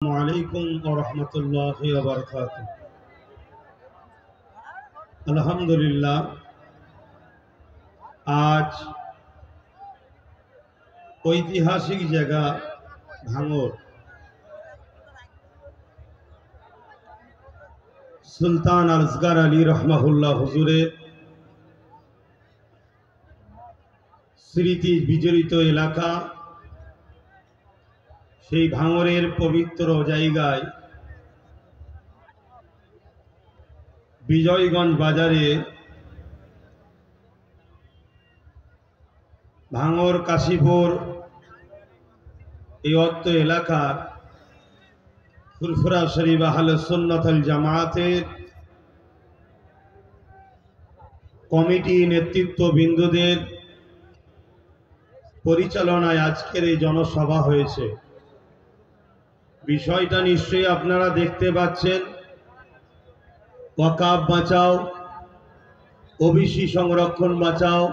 আসসালামু আলাইকুম ওয়া রাহমাতুল্লাহি ওয়া বারাকাতুহু। আলহামদুলিল্লাহ, আজ ঐতিহাসিক জায়গা ভাঙড় সুলতান আসগর আলী রহমাহুল্লাহ হুজুরের স্মৃতি বিজড়িত এলাকা, সেই ভাঙড়ের পবিত্র জায়গায় বিজয়গঞ্জ বাজারে ভাঙড় কাশীপুর এই অত্র এলাকার ফুরফুরা শরীফ আহলে সুন্নাত ওয়াল জামাতের কমিটি নেতৃত্ববৃন্দদের পরিচালনায় আজকের এই জনসভা হয়েছে। বিষয়টা নিশ্চয়ই আপনারা দেখতে পাচ্ছেন, ওয়াকাফ বাঁচাও, ওবিসি সংরক্ষণ বাঁচাও,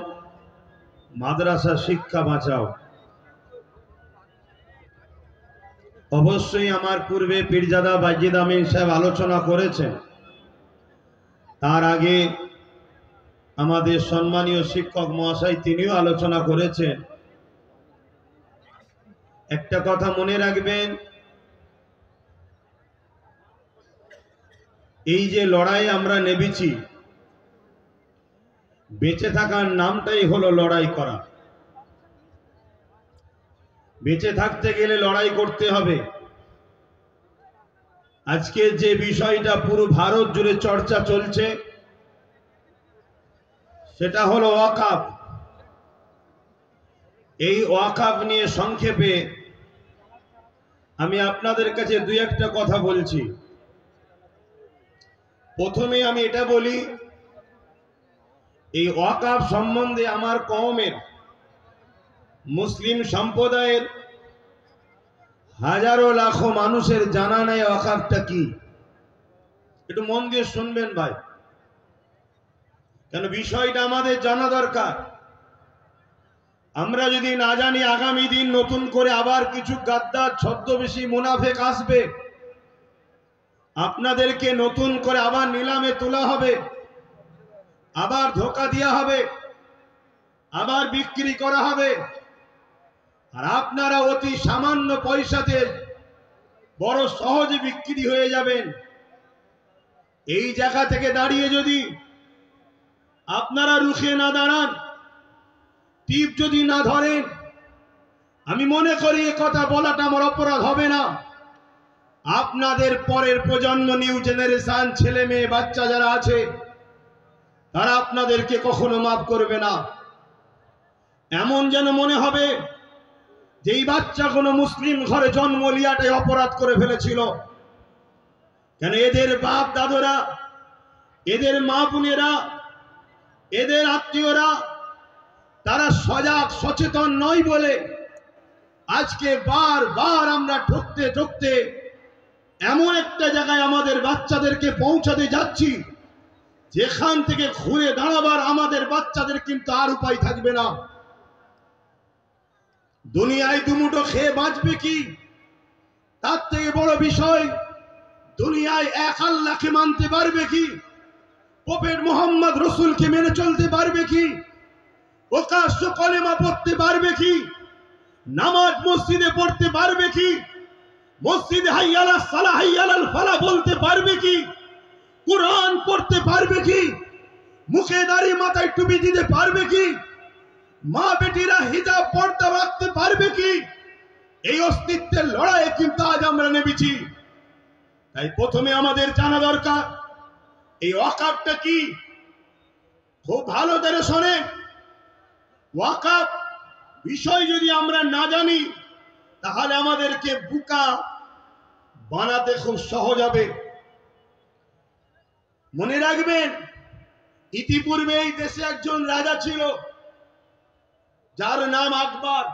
মাদ্রাসা শিক্ষা বাঁচাও। অবশ্যই আমার পূর্বে পীরজাদা বাজিদ আমিন সাহেব আলোচনা করেছেন, তার আগে আমাদের সম্মানীয় শিক্ষক মহাশয় তিনিও আলোচনা করেছেন। একটা কথা মনে রাখবেন, এই যে লড়াই আমরা নেমেছি, বেঁচে থাকার নামটাই হলো লড়াই করা। বেঁচে থাকতে গেলে লড়াই করতে হবে। আজকে যে বিষয়টা পুরো ভারত জুড়ে চর্চা চলছে, সেটা হলো ওয়াকাফ। এই ওয়াকাফ নিয়ে সংক্ষেপে আমি আপনাদের কাছে দুই একটা কথা বলছি। প্রথমে আমি এটা বলি, এই ওয়াকাফ সম্বন্ধে আমার কওমের মুসলিম সম্প্রদায়ের হাজারো লাখো মানুষের জানা নাই ওয়াকাফটা কি। একটু মন দিয়ে শুনবেন ভাই, কেন বিষয়টা আমাদের জানা দরকার। আমরা যদি না জানি, আগামী দিন নতুন করে আবার কিছু গাদ্দার ছদ্মবেশী মুনাফেক আসবে, আপনাদেরকে নতুন করে আবার নিলামে তোলা হবে, আবার ধোঁকা দেওয়া হবে, আবার বিক্রি করা হবে, আর আপনারা অতি সামান্য পয়সাতে বড় সহজে বিক্রি হয়ে যাবেন। এই জায়গা থেকে দাঁড়িয়ে যদি আপনারা রুখে না দাঁড়ান, টিপ যদি না ধরেন, আমি মনে করি এ কথা বলাটা আমার অপরাধ হবে না। আপনাদের পরের প্রজন্ম, নিউ জেনারেশন, ছেলে মেয়ে বাচ্চা যারা আছে, তারা আপনাদেরকে কখনো মাফ করবে না। এমন যেন মনে হবে যে এই বাচ্চা কোনো মুসলিম ঘরে জন্ম লিয়াটাই অপরাধ করে ফেলেছিল। কেন এদের বাপ দাদুরা, এদের মা বোনেরা, এদের আত্মীয়রা তারা সজাগ সচেতন নয় বলে আজকে বারবার আমরা ঠকতে ঠকতে এমন একটা জায়গায় আমাদের বাচ্চাদেরকে পৌঁছাতে যাচ্ছি, যেখান থেকে ঘুরে দাঁড়াবার আমাদের বাচ্চাদের কিন্তু আর উপায় থাকবে না। দুনিয়ায় দুমুঠো খেয়ে বাঁচবে কি, তার থেকে বড় বিষয় দুনিয়ায় এক আল্লাহকে মানতে পারবে কি, প্রফেট মুহাম্মদ রসুলকে মেনে চলতে পারবে কি, প্রকাশ্য কলেমা পড়তে পারবে কি, নামাজ মসজিদে পড়তে পারবে কি, মসজিদে হাইয়া আলাস সালাহ হাইয়া আলাল ফালাহ বলতে পারবে কি, কুরআন পড়তে পারবে কি, মুখে দাড়ি মাথায় টুপি দিতে পারবে কি, মা বেটিরা হিজাব পর্দা রাখতে পারবে কি। এই অস্তিত্বের লড়াইয়ে কিন্তু আজ আমরা নেমেছি। তাই প্রথমে আমাদের জানা দরকার এই ওয়াকাফটা কি। খুব ভালো করে শোনেন, ওয়াকাফ বিষয় যদি আমরা না জানি, তাহলে আমাদেরকে বোকা বানাতে খুব সহজ হবে। মনে রাখবেন, ইতিপূর্বে এই দেশে একজন রাজা ছিল, যার নাম আকবর।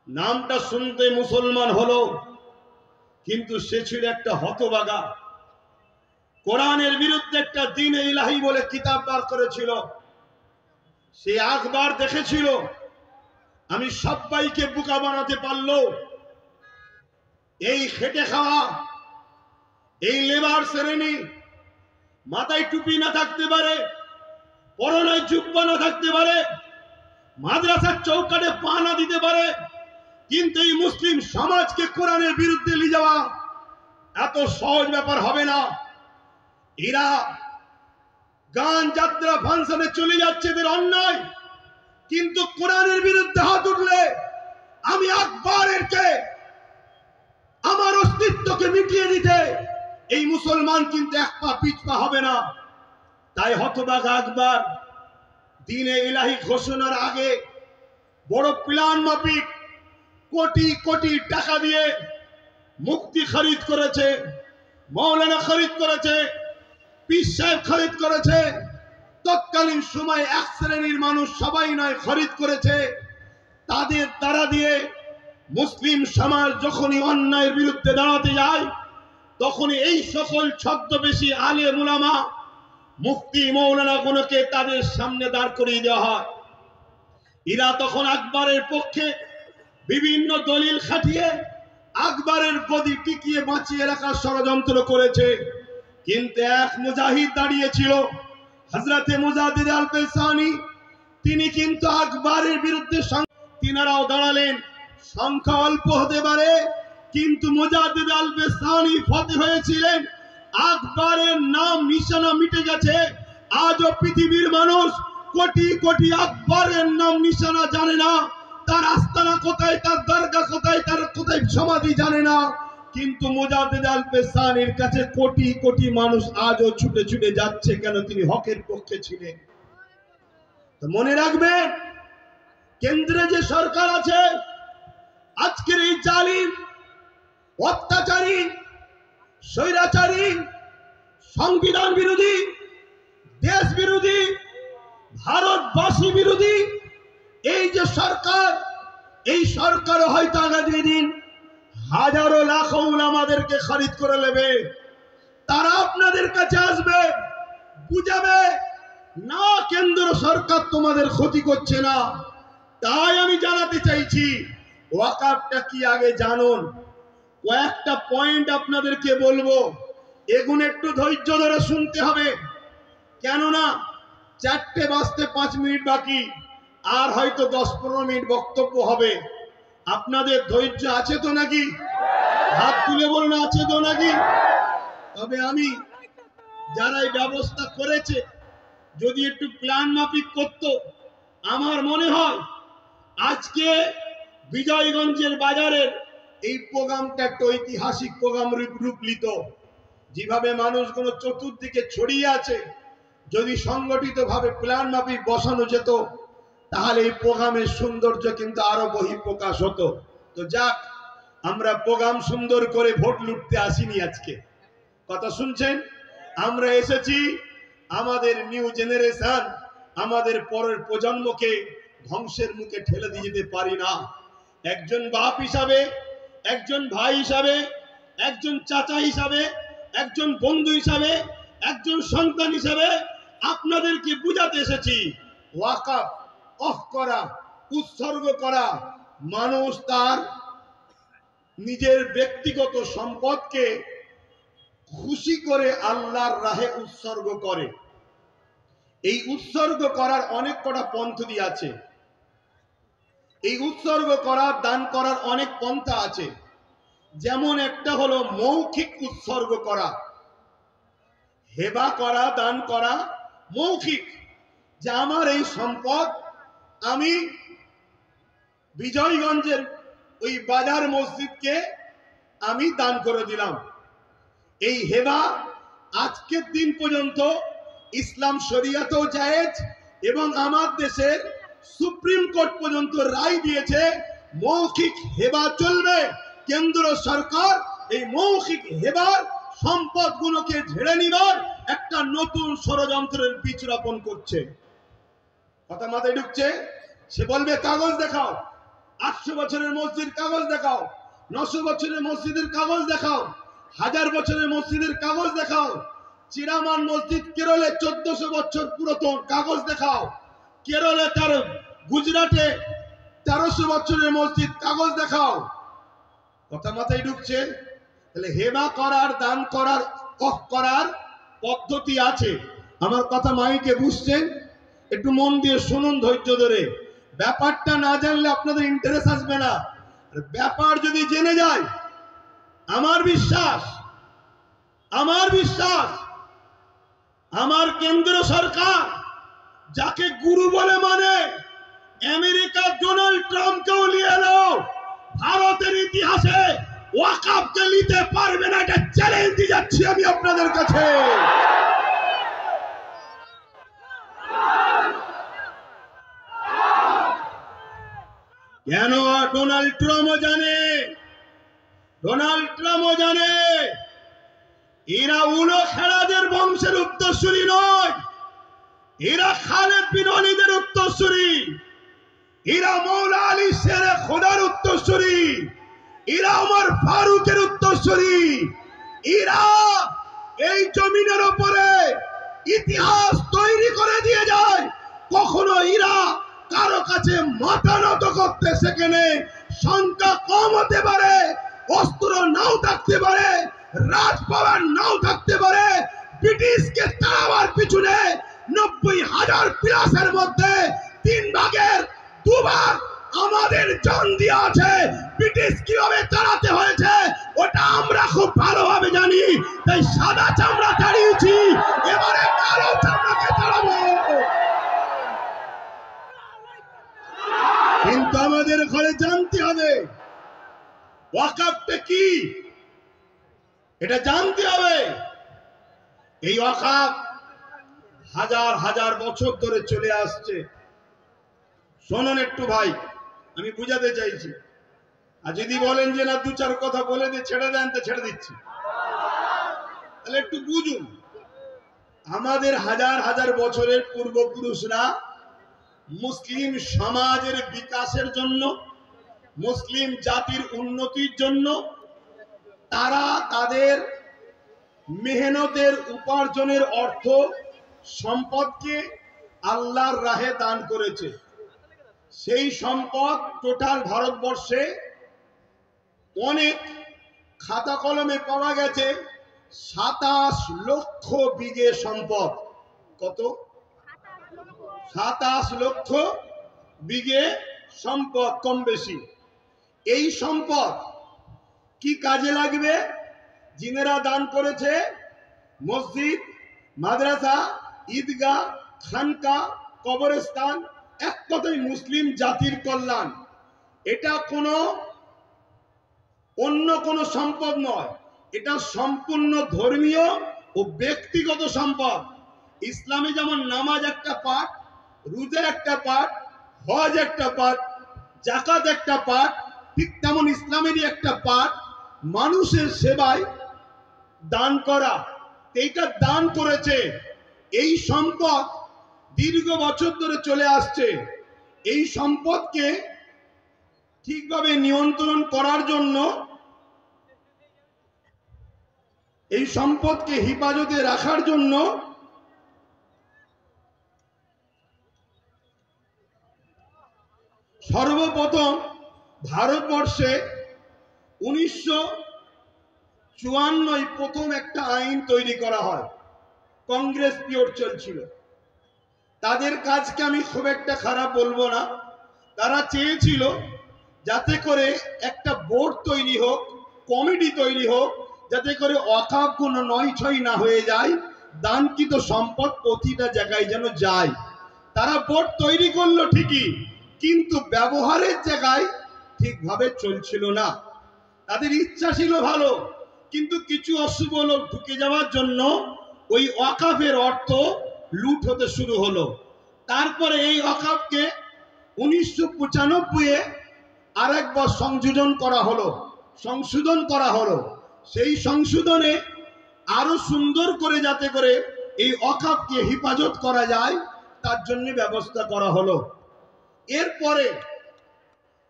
নামটা শুনতে মুসলমান হলো, কিন্তু সে ছিল একটা হতভাগা। কোরআনের বিরুদ্ধে একটা দ্বীন-ই ইলাহি বলে কিতাব বার করেছিল। সে আকবর দেখেছিল, আমি সবাইকে বোকা বানাতে পারলো, এই খেটে খাওয়া, এই লেবার শ্রেণী, মাথায় টুপি না থাকতে পারে, পরনায় জুব্বা না থাকতে পারে, মাদ্রাসার চৌকাঠে পা না দিতে পারে, কিন্তু এই মুসলিম সমাজকে কোরআনের বিরুদ্ধে নিয়ে যাওয়া এত সহজ ব্যাপার হবে না। এরা গান যাত্রা ফাংশনে চলে যাচ্ছে, এদের অন্যায়, কিন্তু কোরআনের বিরুদ্ধে হাত উঠলে আমি আকবরেরকে, আমার অস্তিত্বকে মিটিয়ে দিতে এই মুসলমান কিন্তু এক পা পিছপা হবে না। তাই হতভাগা আকবর দ্বীনে ইলাহি ঘোষণার আগে বড় প্ল্যান মাফিক কোটি কোটি টাকা দিয়ে মুক্তি খরিদ করেছে, মৌলানা খরিদ করেছে, পীর সাহেব খরিদ করেছে। তৎকালীন সময় এক শ্রেণীর মানুষ, সবাই নয়, খরিদ করেছে। তাদের দ্বারা দিয়ে মুসলিম সমাজ যখনই অন্যায়ের বিরুদ্ধে দাঁড়াতে যায়, তখনই এই সকল ছদ্মবেশী আলেম উলামা, মুফতি, মৌলানা গুলোকে তাদের সামনে দাঁড় করিয়ে দেওয়া হয়। এরা তখন আকবরের পক্ষে বিভিন্ন দলিল খাটিয়ে আকবরের গদি টিকিয়ে বাঁচিয়ে রাখার ষড়যন্ত্র করেছে। কিন্তু এক মুজাহিদ দাঁড়িয়েছিল, হযরতে মুজাদ্দিদ আল পেসানি, তিনি কিন্তু আকবরের বিরুদ্ধে, তিনারাও দাঁড়ালেন। সংখ্যা অল্প হতে পারে, কিন্তু মুজাদ্দিদ আল পেসানি ফতে হয়েছিলেন। আকবরের নাম নিশানা মিটে গেছে। আজও পৃথিবীর মানুষ কোটি কোটি আকবরের নাম নিশানা জানে না, তার আস্তানা কোথায়, তার দরগা কোথায়, তার কোথায় সমাধি জানে না। কিন্তু মুজাদ্দিদ আল পেসানির কাছে কোটি কোটি মানুষ আজও ছুটে ছুটে যাচ্ছে। কেন? তিনি হকের পক্ষে ছিলেন। তো মনে রাখবেন, কেন্দ্রে যে সরকার আছে, আজকের এই জালিম, অত্যাচারী, স্বৈরাচারী, সংবিধান বিরোধী, দেশ বিরোধী, ভারতবাসী বিরোধী এই যে সরকার, এই সরকার হয়তো আগামী দিন হাজারো লাখো উলামাদেরকে খরিদ করে নেবে। তারা আপনাদের কাছে আসবে, বুঝাবে না কেন্দ্র সরকার তোমাদের ক্ষতি করছে না। তাই আমি জানাতে চাইছি, ওয়াকাফটা কি আগে জানুন। কয়েকটা পয়েন্ট আপনাদেরকে বলবো, এগুলো একটু ধৈর্য ধরে শুনতে হবে। কেননা 4টে বাজতে 5 মিনিট বাকি, আর হয়তো 10-15 মিনিট বক্তব্য হবে। আপনাদের ধৈর্য আছে তো নাকি? হাত তুলে বলুন, আছে তো নাকি? তবে আমি, যারা এই ব্যবস্থা করেছে, যদি একটু প্ল্যান মাফিক করত, আমার মনে হয় আজকে বিজয়গঞ্জের বাজারের এই প্রোগ্রামটা একটা ঐতিহাসিক প্রোগ্রাম রূপ নিত। যেভাবে মানুষগুলো চতুর্দিকে ছড়িয়ে আছে, যদি সংগঠিত ভাবে প্ল্যান মাফিক বসানো যেত, তাহলে এই প্রোগ্রামের সৌন্দর্য কিন্তু আরো বহিঃপ্রকাশ হতো। তো যাক, আমরা প্রোগ্রাম সুন্দর করে ভোট লুটতে আসিনি আজকে। কথা শুনছেন? আমরা এসেছি আমাদের নিউ জেনারেশন, আমাদের পরের প্রজন্মকে ধ্বংসের মুখে ঠেলে দিয়ে যেতে পারি না। একজন বাপ হিসাবে, একজন ভাই হিসাবে, একজন চাচা হিসাবে, একজন বন্ধু হিসাবে, একজন সন্তান হিসাবে আপনাদেরকে বুঝাতে এসেছি, ওয়াকাফ অফ করা, উৎসর্গ করা, মানুষ তার নিজের ব্যক্তিগত সম্পদকে খুশি করে আল্লাহর রাহে উৎসর্গ করে। এই উৎসর্গ করার অনেক কটা পদ্ধতি আছে। এই উৎসর্গ করার, দান করার অনেক পন্থা আছে। যেমন একটা হলো মৌখিক উৎসর্গ করা, হেবা করা, দান করা মৌখিক, যে আমার এই সম্পদ আমি বিজয়গঞ্জের ওই বাজার মসজিদকে আমি দান করে দিলাম। এই হেবা আজকের দিন পর্যন্ত ইসলাম শরিয়াতেও জায়েজ, এবং আমার দেশের সুপ্রিম কোর্ট পর্যন্ত রায় দিয়েছে মৌখিক হেবা চলবে। কেন্দ্র সরকার এই মৌখিক হেবার সম্পদগুলোকে ঝেড়ে নিবার একটা নতুন ষড়যন্ত্রের বীজ রোপণ করছে। কথা মাথায় ঢুকছে? সে বলবে কাগজ দেখাও, 800 বছরের মসজিদ কাগজ দেখাও, 900 বছরের মসজিদের কাগজ দেখাও, 1000 বছরের মসজিদের কাগজ দেখাও। চিরামান মসজিদ কেরলে 1400 বছর পুরাতন, কাগজ দেখাও। কেরলে তার, গুজরাটে 1300 বছরের মসজিদ, কাগজ দেখাও। কথা মাথায় ঢুকছে? তাহলে হেবা করার, দান করার, করার পদ্ধতি আছে। আমার কথা মাইকে বুঝছেন? একটু মন দিয়ে শুনুন, ধৈর্য ধরে। ব্যাপারটা না জানলে আপনাদের ইন্টারেস্ট আসবে না। ব্যাপার যদি জেনে যায়, আমার বিশ্বাস আমার কেন্দ্র সরকার যাকে গুরু বলে মানে, আমেরিকার ডোনাল্ড ট্রাম্পকেও নিয়ে এলো, ভারতের ইতিহাসে ওয়াকফকে নিতে পারবে না, এটা চ্যালেঞ্জ দিয়ে যাচ্ছি আমি আপনাদের কাছে। কেন? ডোনাল্ড ট্রাম্পও জানে এরা উলো খেলাদের বংশের উত্তরসূরি নয়, এরা খালেদ বিন ওয়ালিদের উত্তরসূরি, এরা মৌলা আলী শেরে খোদার উত্তরসূরি, এরা ওমর ফারুকের উত্তরসূরি, এরা এই জমিনের উপরে ইতিহাস তৈরি করে দিয়ে যায়। কখনো এরা কারো কাছে মাথা নত করতে সেখানে সংখ্যা কম হতে পারে, অস্ত্র নাও থাকতে পারে, রাজপাওয়ার নাও থাকতে পারে। ব্রিটিশকে তাড়াবার পিছনে 90,000 প্লাসের মধ্যে 3 ভাগের 2 ভাগ আমাদের জান দিয়ে আছে। ব্রিটিশ কিভাবে তাড়াতে হয়েছে ওটা আমরা খুব ভালোভাবে জানি, তাই সাদা চামড়া তাড়িয়েছি, এবারে কালো চামড়াকে তাড়াবো। কিন্তু আমাদের ঘরে জানতে হবে ওয়াকফটা কি, এটা জানতে হবে। এই ওয়াকফ হাজার হাজার বছর ধরে চলে আসছে। শোনেন একটু ভাই, আমি বুঝাতে চাইছি। আর যদি বলেন যে না 2-4 কথা বলে দিয়ে ছেড়ে দেন, তো ছেড়ে দিচ্ছি, তাহলে একটু বুঝুন। আমাদের হাজার হাজার বছরের পূর্বপুরুষরা মুসলিম সমাজের বিকাশের জন্য, মুসলিম জাতির উন্নতির জন্য তারা তাদের মেহনতের উপার্জনের অর্থ সম্পদকে আল্লাহর রাহে দান করেছে। সেই সম্পদ টোটাল ভারতবর্ষে অনেক খাতা কলমে পাওয়া গেছে 27 লক্ষ বিঘে সম্পদ। কত? 27 লক্ষ বিঘে সম্পদ, কম বেশি। এই সম্পদ কি কাজে লাগবে? জিনেরা দান করেছে মসজিদ, মাদ্রাসা, ঈদগাহ, খানকা, কবরস্থান, এক কথায় মুসলিম জাতির কল্যাণ। এটা অন্য কোনো সম্পদ নয়, এটা সম্পূর্ণ ধর্মীয় ও ব্যক্তিগত সম্পদ। ইসলামে যেমন নামাজ একটা পার্ট, রোজা একটা পার্ট, হজ একটা পার্ট, যাকাত একটা পার্ট, ঠিক তেমন ইসলামেরই একটা পার্ট মানুষের সেবায় দান করা। এইটা দান করেছে। এই সম্পদ দীর্ঘ বছর ধরে চলে আসছে। এই সম্পদকে ঠিকভাবে নিয়ন্ত্রণ করার জন্য, এই সম্পদকে হেফাজতে রাখার জন্য সর্বপ্রথম ভারতবর্ষে 1954 প্রথম একটা আইন তৈরি করা হয়। কংগ্রেস পিরিয়ড চলছিল। তাদের কাজকে আমি খুব একটা খারাপ বলবো না। তারা চেয়েছিল যাতে করে একটা বোর্ড তৈরি হোক, কমিটি তৈরি হোক, যাতে করে ওয়াকফ কোনো নয়-ছয় না হয়ে যায়, দানকৃত সম্পদ প্রতিটা জায়গায় যেন যায়। তারা বোর্ড তৈরি করলো ঠিকই, কিন্তু ব্যবহারের জায়গায় ঠিকভাবে চলছিল না। তাদের ইচ্ছা ছিল ভালো, কিন্তু কিছু অশুভ লোক ঢুকে যাওয়ার জন্য ওই ওয়াকফের অর্থ লুট হতে শুরু হলো। তারপরে এই ওয়াকফকে 1995-এ আরেকবার সংশোধন করা হলো। সেই সংশোধনে আরো সুন্দর করে যাতে করে এই ওয়াকফকে হেফাজত করা যায় তার জন্য ব্যবস্থা করা হলো। এরপরে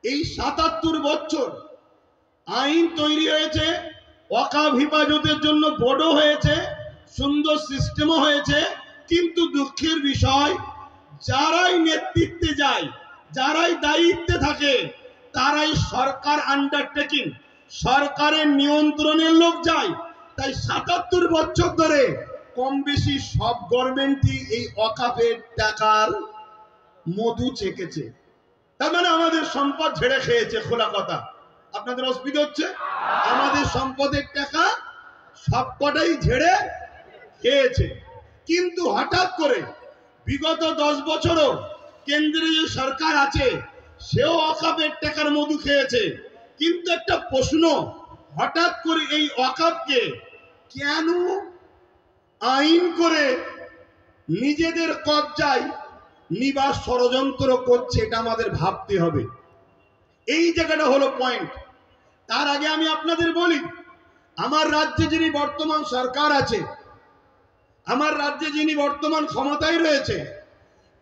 এই 77 বছর আইন তৈরি হয়েছে, ওয়াকফ হেফাজতের জন্য বোর্ডও হয়েছে, সুন্দর সিস্টেমও হয়েছে, কিন্তু দুঃখের বিষয় যারাই নেতৃত্বে যায়, যারাই দায়িত্বে থাকে, তারাই সরকার আন্ডারটেকিং সরকারের নিয়ন্ত্রণের লোক যায়। তাই ৭৭ বছর ধরে কম বেশি সব গভর্নমেন্টই এই ওয়াকাফের টাকার মধু চেকেছে। তার মানে আমাদের সম্পদ ঝেড়ে খেয়েছে। খোলা কথা, আপনাদের অসুবিধা হচ্ছে? আমাদের সম্পদের টাকা সবকটাই ঝেড়ে খেয়েছে। কিন্তু হঠাৎ করে বিগত 10 বছরও কেন্দ্রে যে সরকার আছে সেও ওয়াকাফের টাকার মধু খেয়েছে। কিন্তু একটা প্রশ্ন, হঠাৎ করে এই ওয়াকাফকে কেন আইন করে নিজেদের কবজায় নিবাস ষড়যন্ত্র করছে, এটা আমাদের ভাবতে হবে। এই জায়গাটা হলো পয়েন্ট। তার আগে আমি আপনাদের বলি, আমার রাজ্যে যিনি বর্তমান সরকার আছে, আমার রাজ্যে যিনি বর্তমান ক্ষমতায় রয়েছে,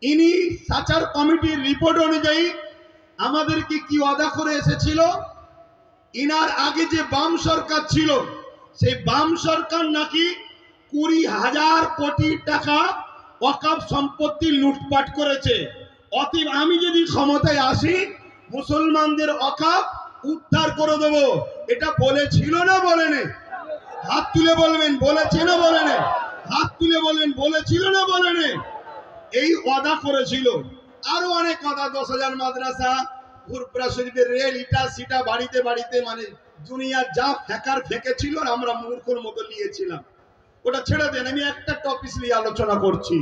ইনি সাচার কমিটির রিপোর্ট অনুযায়ী আমাদেরকে কি ওয়াদা করে এসেছিল, ইনার আগে যে বাম সরকার ছিল সেই বাম সরকার নাকি 20,000 কোটি টাকা ওয়াকফ সম্পত্তি লুটপাট করেছে। অতএব আমি যদি ক্ষমতায় আসি মুসলমানদের ওয়াকফ উদ্ধার করে দেব। এটা বলেছিল না বলেনি? হাত তুলে বলবেন বলেছে না বলেনি? হাত তুলে বলবেন বলেছিল না বলেনি? এই ওয়াদা করেছিল। আরো অনেক কথা, 10,000 মাদ্রাসা, ফুরফুরা শরীফের রেল, ইটা সিটা বাড়িতে বাড়িতে, মানে দুনিয়া যা ফেকার ফেকেছিল আর আমরা মূর্খর মতো নিয়েছিলাম। ওটা ছেড়ে দেন, আমি একটা টপিক নিয়ে আলোচনা করছি।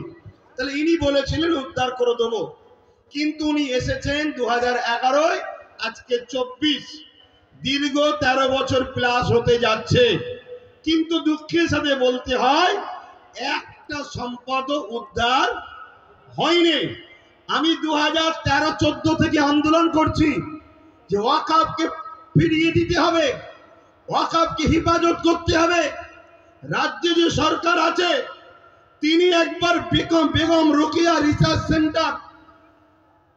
তাহলে ইনি বলেছিলেন উদ্ধার করে দেবো, কিন্তু উনি এসেছেন 2011, আজকে 24, দীর্ঘ 13 বছর প্লাস হতে যাচ্ছে। কিন্তু দুঃখের সাথে বলতে হয় একটা সম্পদ উদ্ধার হয়নি। আমি 2013-14 থেকে আন্দোলন করছি যে ওয়াকফকে ফিরিয়ে দিতে হবে, ওয়াকফকে হেফাজত করতে হবে। রাজ্যে যে সরকার আছে তিনি একবার বেগম রোকেয়া রিসার্চ সেন্টার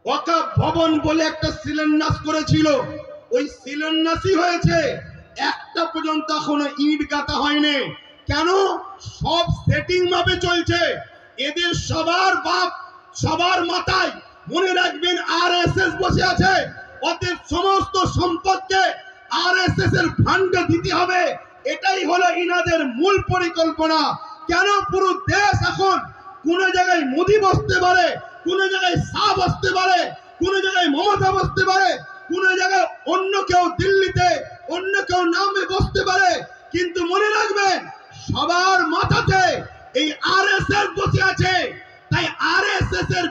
ওয়াকফ ভবন বলে একটা শিলান্যাস করেছিল। ওই শিলান্যাসই হয়েছে, একটা পর্যন্ত এখনো ইট গাঁথা হয়নি। কেন? সব সেটিং ভাবে চলছে। এদের সবার বাপ, সবার মাথায় মনে রাখবেন আরএসএস বসে আছে। অতএব সমস্ত সম্পদকে আরএসএস এর ফান্ডে দিতে হবে, এটাই হলো ইনাদের মূল পরিকল্পনা। কেন? পুরো দেশ এখন কোন জায়গায় মোদি বসতে পারে, কোন জায়গায় শাহ বসতে পারে, কোন জায়গায় মমতা বসতে পারে, কোন জায়গায় অন্য কেউ দিল্লিতে অন্য কেউ নামে বসতে পারে। কিন্তু মনে রাখবেন সবার মাথাতে এই আরএসএস বসে আছে। তাই আরএসএস এর